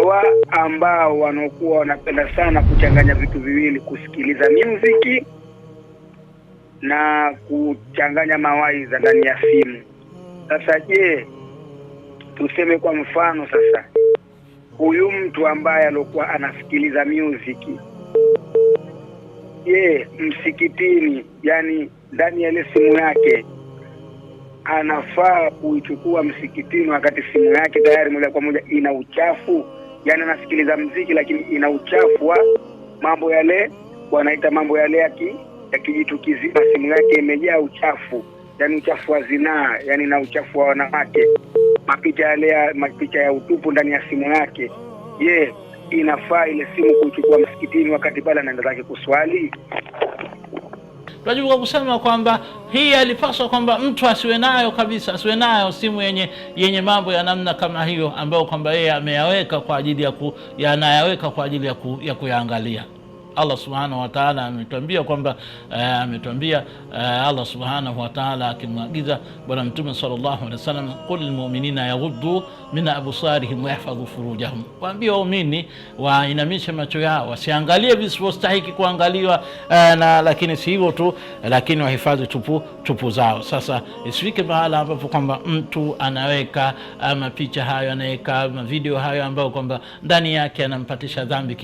hawa ambao wanakuwa wanapenda sana kuchanganya vitu viwili, kusikiliza muziki na kuchanganya mawaidha ndani ya simu. Sasa je, tuseme kwa mfano sasa, huyu mtu ambaye alikuwa anasikiliza muziki, je, msikitini, yani ndani ya ile simu yake, anafaa kuichukua msikitini wakati simu yake tayari moja kwa moja ina uchafu? Yani anasikiliza muziki lakini ina uchafu wa mambo yale wanaita mambo yale ya kijitu kizima, simu yake imejaa uchafu, yani uchafu wa zinaa, yani na uchafu wa wanawake, mapicha ya utupu ndani ya simu yake. Je, inafaa ile simu kuchukua msikitini wakati pale anaenda zake kuswali? Tunajua kusema kwamba hii alipaswa kwamba mtu asiwe nayo kabisa, asiwe nayo simu yenye mambo ya namna kama hiyo, ambayo kwamba yeye ameyaweka kwa ajili yanayaweka kwa ajili ya kuyaangalia. Allah subhanahu wa ta'ala ametuambia kwamba Allah subhanahu wa ta'ala akimwagiza bwana mtume sallallahu alaihi wasallam, qul lilmu'minina yaghuddu min absarihim wa yahfadhu furujahum, waambie waumini wainamishe macho yao, wasiangalie visivyostahiki kuangaliwa, lakini si hivyo tu, lakini wahifadhi tupu zao. Sasa isifike mahala ambapo kwamba mtu anaweka mapicha hayo, anaweka video hayo ambayo kwamba ndani yake anampatisha dhambi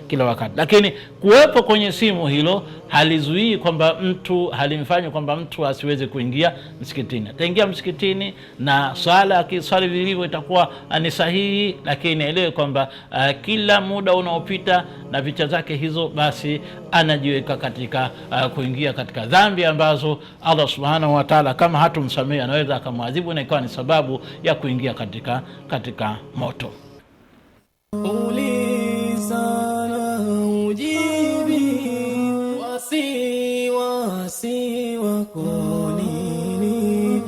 kila wakati. Lakini kuwepo kwenye simu hilo halizuii kwamba mtu, halimfanyi kwamba mtu asiweze kuingia msikitini. Ataingia msikitini na swala akiswali vilivyo itakuwa ni sahihi, lakini elewe kwamba kila muda unaopita na picha zake hizo, basi anajiweka katika kuingia katika dhambi ambazo Allah subhanahu wa ta'ala kama hatumsamehe anaweza akamwadhibu na ikawa ni sababu ya kuingia katika moto. Wasi wako nini?